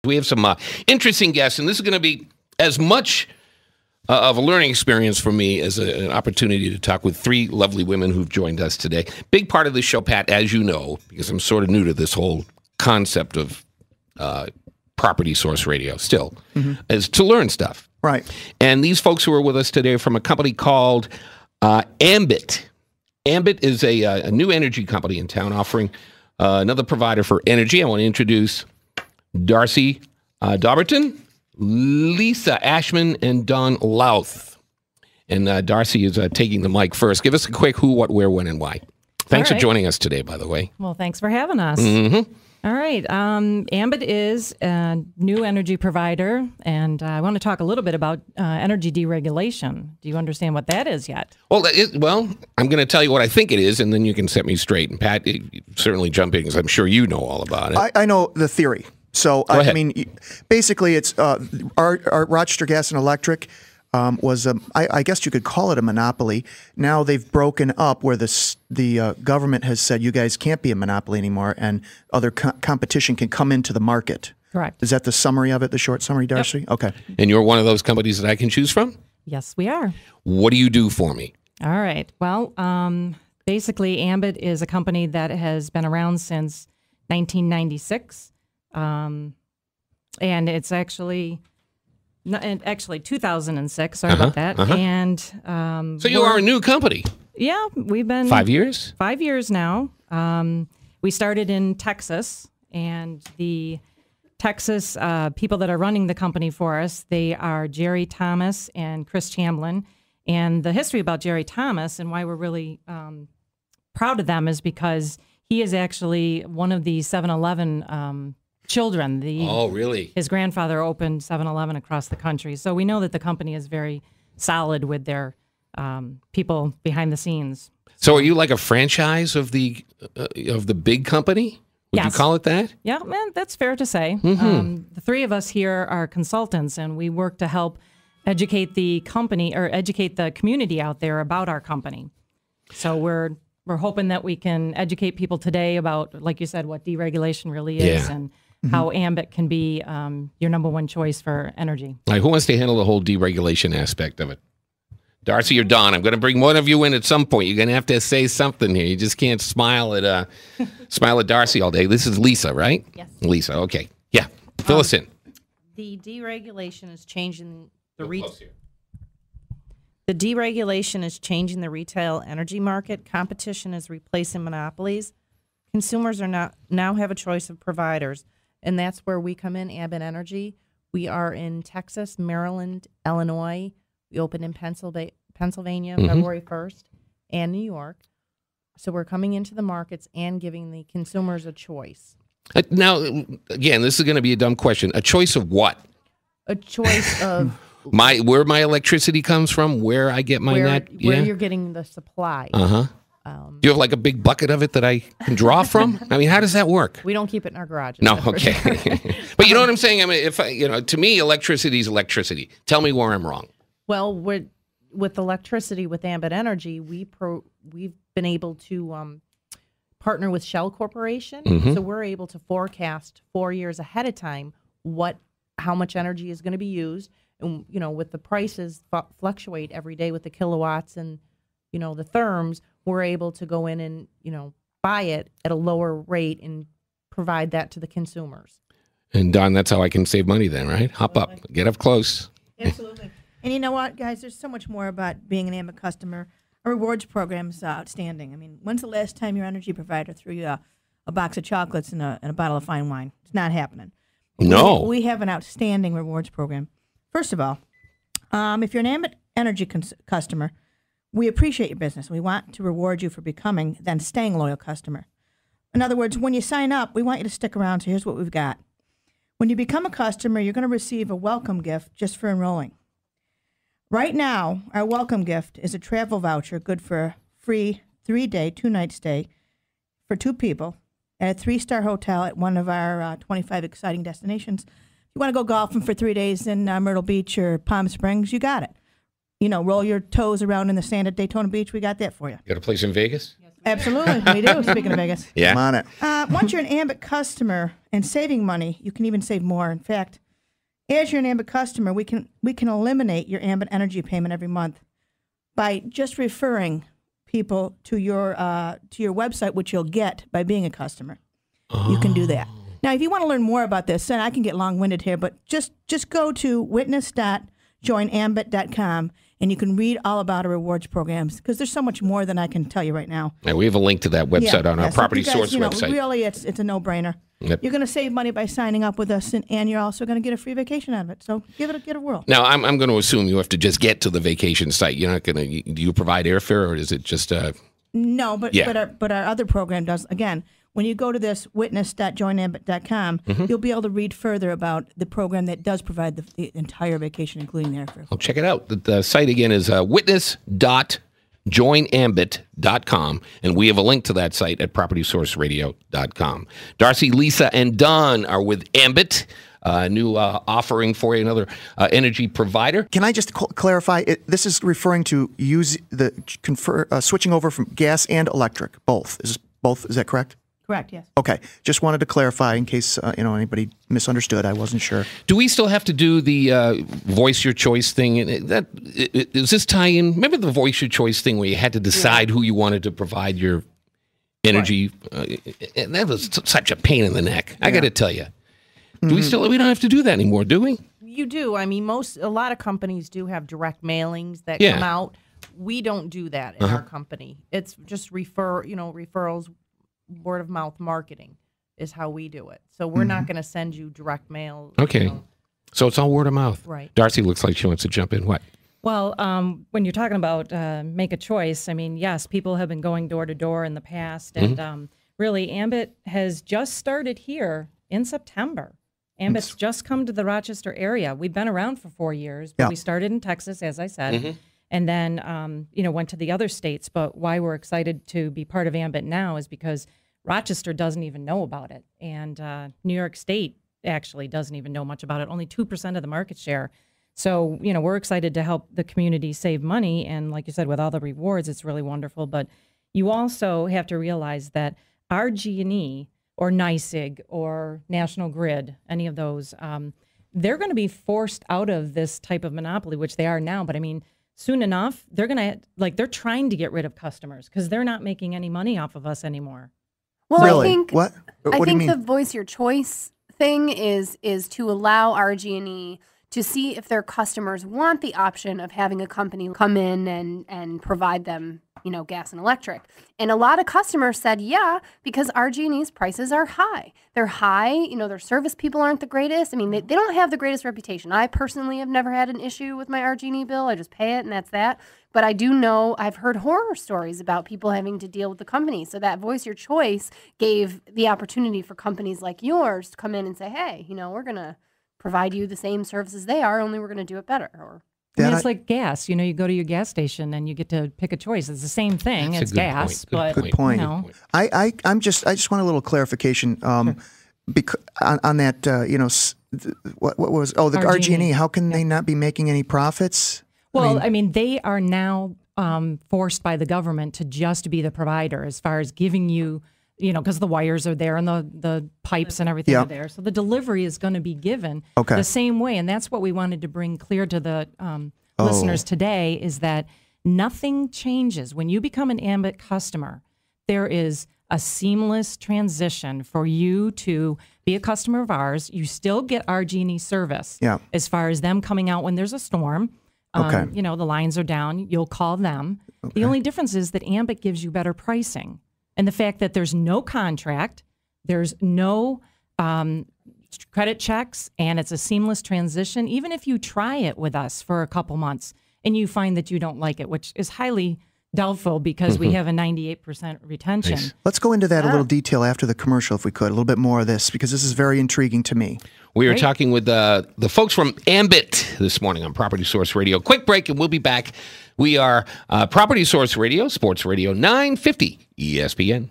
We have some interesting guests, and this is going to be as much of a learning experience for me as an opportunity to talk with three lovely women who've joined us today. Big part of this show, Pat, as you know, because I'm sort of new to this whole concept of property source radio still, is to learn stuff. Right. And these folks who are with us today are from a company called Ambit. Ambit is a new energy company in town offering another provider for energy. I want to introduce Darcy Dauberton, Lisa Ashman, and Don Louth. And Darcy is taking the mic first. Give us a quick who, what, where, when, and why. Thanks for joining us today, by the way. Well, thanks for having us. All right. Ambit is a new energy provider, and I want to talk a little bit about energy deregulation. Do you understand what that is yet? Well, I'm going to tell you what I think it is, and then you can set me straight. And Pat, you certainly jump in, because I'm sure you know all about it. I know the theory. So, I mean, basically, it's our Rochester Gas and Electric was, I guess you could call it a monopoly. Now they've broken up where the government has said you guys can't be a monopoly anymore, and other competition can come into the market. Correct. Is that the summary of it, the short summary, Darcy? Yep. Okay. And you're one of those companies that I can choose from? Yes, we are. What do you do for me? All right. Well, basically, Ambit is a company that has been around since 1996. And it's actually 2006. Sorry about that. And so you are a new company. Yeah, we've been 5 years. 5 years now. We started in Texas, and the Texas people that are running the company for us, they are Jerry Thomas and Chris Chamblin. And the history about Jerry Thomas and why we're really proud of them is because he is actually one of the 7-Eleven children. Oh, really? His grandfather opened 7-Eleven across the country. So we know that the company is very solid with their people behind the scenes. So are you like a franchise of the big company? Would you call it that? Yeah, man, that's fair to say. The three of us here are consultants, and we work to help educate the company or educate the community out there about our company. So we're hoping that we can educate people today about, like you said, what deregulation really is and how Ambit can be your #1 choice for energy. All right, who wants to handle the whole deregulation aspect of it? Darcy or Don? I'm going to bring one of you in at some point. You're going to have to say something here. You just can't smile at Darcy all day. This is Lisa, right? Yes. Lisa, okay. Yeah, fill us in. The deregulation is changing the deregulation is changing the retail energy market. Competition is replacing monopolies. Consumers are now have a choice of providers, and that's where we come in, Ambit Energy. We are in Texas, Maryland, Illinois. We opened in Pennsylvania February 1st, and New York. So we're coming into the markets and giving the consumers a choice. Now, again, this is going to be a dumb question. A choice of what? A choice of where my electricity comes from, where I get my net. Where you're getting the supply. Do you have like a big bucket of it that I can draw from? I mean, how does that work? We don't keep it in our garage. No, okay. But you know what I'm saying? I mean, to me, electricity is electricity. Tell me where I'm wrong. Well, with electricity, with Ambit Energy, we've been able to partner with Shell Corporation, so we're able to forecast 4 years ahead of time how much energy is going to be used, and with the prices fluctuate every day with the kilowatts and the therms, we're able to go in and buy it at a lower rate and provide that to the consumers. And Don, that's how I can save money then, right? Hop up, get up close. Absolutely. And you know what, guys? There's so much more about being an Ambit customer. Our rewards program is outstanding. I mean, when's the last time your energy provider threw you a box of chocolates and a bottle of fine wine? It's not happening. No. We have an outstanding rewards program. First of all, if you're an Ambit Energy customer, we appreciate your business. We want to reward you for becoming, then staying a loyal customer. In other words, when you sign up, we want you to stick around. So here's what we've got. When you become a customer, you're going to receive a welcome gift just for enrolling. Right now, our welcome gift is a travel voucher good for a free 3-day, 2-night stay for 2 people at a 3-star hotel at one of our 25 exciting destinations. If you want to go golfing for 3 days in Myrtle Beach or Palm Springs, you got it. Roll your toes around in the sand at Daytona Beach, we got that for you. You got a place in Vegas? Absolutely, we do. Speaking of Vegas. Yeah. I'm on it. Once you're an Ambit customer and saving money, you can even save more. In fact, as you're an Ambit customer, we can eliminate your Ambit energy payment every month by just referring people to your website, which you'll get by being a customer. You can do that. Now, if you want to learn more about this, and I can get long-winded here, but just go to witness.joinambit.com, and you can read all about our rewards programs, because there's so much more than I can tell you right now. And we have a link to that website on our So Property if you guys, Source website. Really, it's a no-brainer. Yep. You're going to save money by signing up with us, and you're also going to get a free vacation out of it. So give it a whirl. Now, I'm going to assume you have to just get to the vacation site. You're not going to. Do you provide airfare, or is it just? No, but our other program does. Again, when you go to this witness.joinambit.com, you'll be able to read further about the program that does provide the entire vacation, including the airfare. I'll check it out. The site again is witness.joinambit.com, and we have a link to that site at propertysourceradio.com. Darcy, Lisa, and Don are with Ambit, a new offering for you, another energy provider. Can I just clarify? This is referring to switching over from gas and electric, both. Is that correct? Correct, yes. Okay. Just wanted to clarify in case anybody misunderstood. I wasn't sure. Do we still have to do the voice your choice thing? Does this tie in? Remember the voice your choice thing where you had to decide who you wanted to provide your energy? And that was such a pain in the neck. I got to tell you. Do we don't have to do that anymore, do we? You do. I mean, a lot of companies do have direct mailings that come out. We don't do that in our company. It's just referrals. Word of mouth marketing is how we do it. So we're not going to send you direct mail. Okay. So it's all word of mouth. Right. Darcy looks like she wants to jump in. What? Well, when you're talking about make a choice, I mean, yes, people have been going door to door in the past. And really, Ambit has just started here in September. Ambit's just come to the Rochester area. We've been around for 4 years, but we started in Texas, as I said. And then, went to the other states. But why we're excited to be part of Ambit now is because Rochester doesn't even know about it. And New York State actually doesn't even know much about it, only 2% of the market share. So, we're excited to help the community save money. And like you said, with all the rewards, it's really wonderful. But you also have to realize that RG&E or NYSEG or National Grid, any of those, they're going to be forced out of this type of monopoly, which they are now. But I mean, soon enough, they're trying to get rid of customers because they're not making any money off of us anymore. Well, Really? I think What? What I do you think mean? the voice your choice thing is to allow RG&E to see if their customers want the option of having a company come in and provide them, gas and electric. And a lot of customers said, yeah, because RG&E's prices are high. They're high, their service people aren't the greatest. I mean, they don't have the greatest reputation. I personally have never had an issue with my RG&E bill. I just pay it and that's that. But I do know, I've heard horror stories about people having to deal with the company. So that voice your choice gave the opportunity for companies like yours to come in and say, hey, we're going to provide you the same services they are, only we're going to do it better. Or It's like gas. You go to your gas station and you get to pick a choice. It's the same thing. That's a It's good gas, point. but Good point. I just want a little clarification on that. What was the RG&E? How can they not be making any profits? Well, I mean, they are now forced by the government to just be the provider as far as giving you, because the wires are there and the pipes and everything are there. So the delivery is going to be given the same way. And that's what we wanted to bring clear to the listeners today is that nothing changes. When you become an Ambit customer, there is a seamless transition for you to be a customer of ours. You still get RG&E service as far as them coming out when there's a storm. The lines are down. You'll call them. The only difference is that Ambit gives you better pricing. And the fact that there's no contract, there's no credit checks, and it's a seamless transition. Even if you try it with us for a couple months and you find that you don't like it, which is highly doubtful because we have a 98% retention. Nice. Let's go into that a little detail after the commercial, if we could, a little bit more of this, because this is very intriguing to me. We are talking with the folks from Ambit this morning on Property Source Radio. Quick break, and we'll be back. We are Property Source Radio, Sports Radio 950 ESPN.